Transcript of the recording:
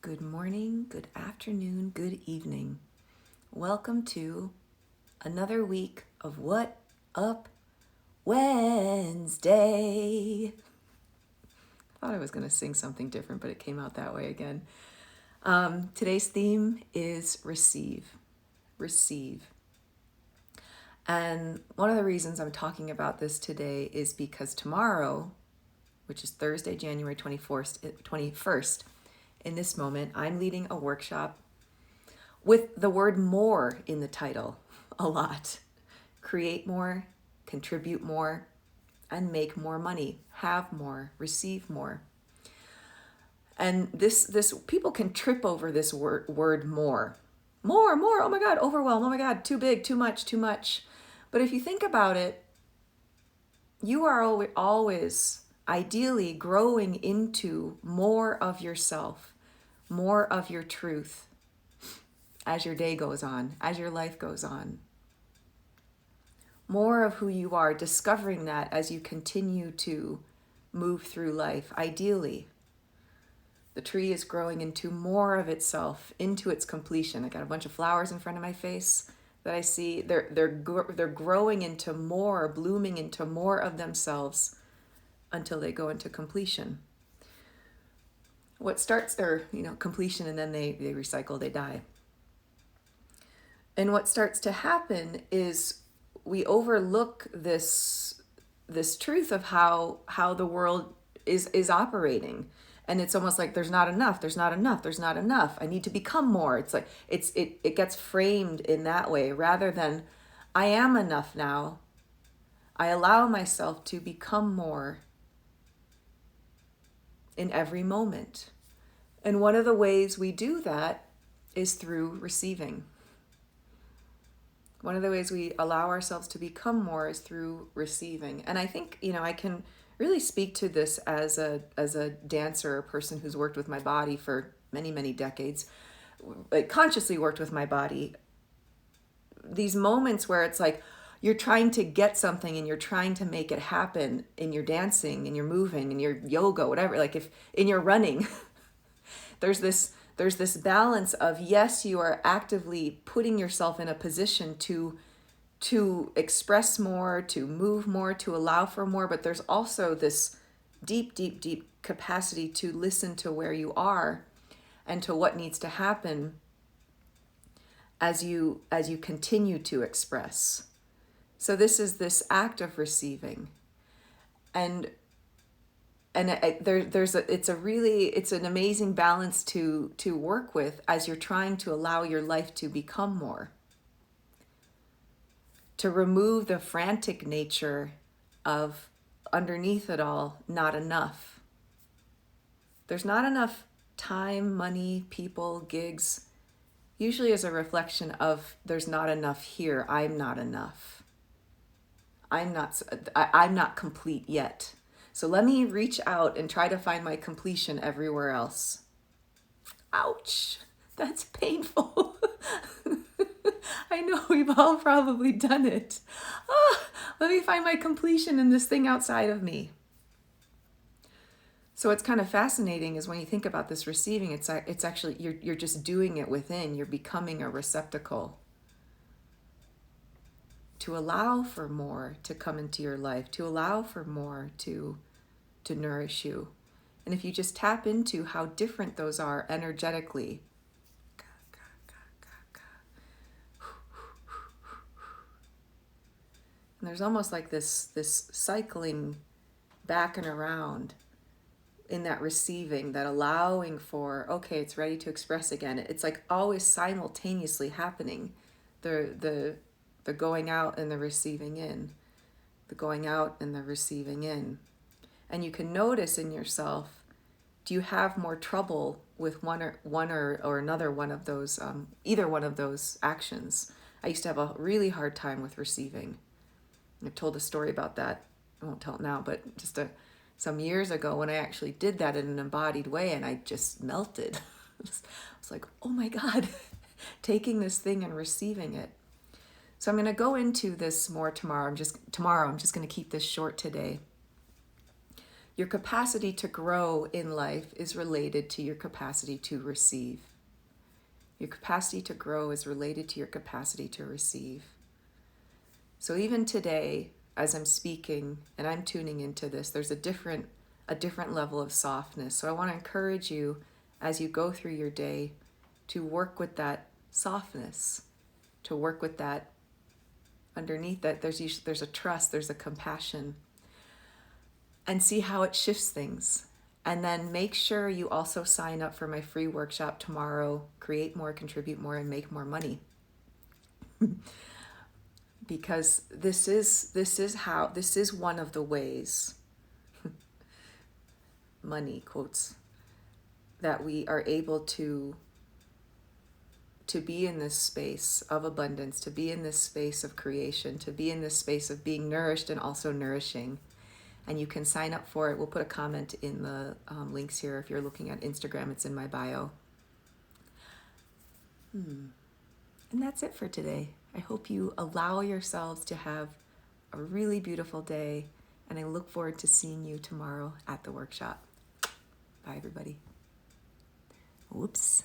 Good morning, good afternoon, good evening. Welcome to another week of What Up Wednesday. I thought I was going to sing something different, but it came out that way again. Today's theme is receive. Receive. And one of the reasons I'm talking about this today is because tomorrow, which is Thursday, January 21st, in this moment, I'm leading a workshop with the word more in the title a lot. Create more, contribute more, and make more money, have more, receive more. And this people can trip over this word more. More, oh my God, overwhelm, oh my God, too big, too much, too much. But if you think about it, you are always ideally growing into more of yourself, more of your truth as your day goes on, as your life goes on. More of who you are, discovering that as you continue to move through life. Ideally, the tree is growing into more of itself, into its completion. I got a bunch of flowers in front of my face that I see. They're growing into more, blooming into more of themselves until they go into completion. What starts their, completion, and then they recycle, they die. And what starts to happen is we overlook this truth of how the world is operating, and it's almost like there's not enough. I need to become more. It's like it gets framed in that way rather than I am enough now. I allow myself to become more in every moment. And one of the ways we do that is through receiving. One of the ways we allow ourselves to become more is through receiving. And I think, I can really speak to this as a dancer, a person who's worked with my body for many, many decades, like consciously worked with my body. These moments where it's like you're trying to get something and you're trying to make it happen in your dancing, in your moving, in your yoga, whatever, like if in your running, there's this balance of, yes, you are actively putting yourself in a position to express more, to move more, to allow for more, but there's also this deep, deep, deep capacity to listen to where you are and to what needs to happen as you continue to express. So this is this act of receiving. And it's an amazing balance to work with as you're trying to allow your life to become more, to remove the frantic nature of underneath it all, not enough. There's not enough time, money, people, gigs, usually as a reflection of there's not enough here. I'm not enough. I'm not complete yet. So let me reach out and try to find my completion everywhere else. Ouch, that's painful. I know we've all probably done it. Let me find my completion in this thing outside of me. So what's kind of fascinating is when you think about this receiving, it's actually, you're just doing it within. You're becoming a receptacle to allow for more to come into your life, to allow for more to nourish you. And if you just tap into how different those are energetically, and there's almost like this cycling back and around in that receiving, that allowing for, okay, it's ready to express again. It's like always simultaneously happening. The going out and the receiving in, the going out and the receiving in. And you can notice in yourself, do you have more trouble with one or another one of those, either one of those actions? I used to have a really hard time with receiving. I've told a story about that. I won't tell it now, but just some years ago when I actually did that in an embodied way, and I just melted. I was like, oh my God, taking this thing and receiving it. So I'm going to go into this more tomorrow. I'm just going to keep this short today. Your capacity to grow in life is related to your capacity to receive. Your capacity to grow is related to your capacity to receive. So even today, as I'm speaking and I'm tuning into this, there's a different level of softness. So I want to encourage you as you go through your day to work with that softness, to work with that underneath that. There's a trust, there's a compassion, and see how it shifts things. And then make sure you also sign up for my free workshop tomorrow, Create More, Contribute More, and Make More Money. Because this is one of the ways, money quotes, that we are able to be in this space of abundance, to be in this space of creation, to be in this space of being nourished and also nourishing. And you can sign up for it. We'll put a comment in the links here. If you're looking at Instagram, it's in my bio. And that's it for today. I hope you allow yourselves to have a really beautiful day, and I look forward to seeing you tomorrow at the workshop. Bye, everybody. Whoops.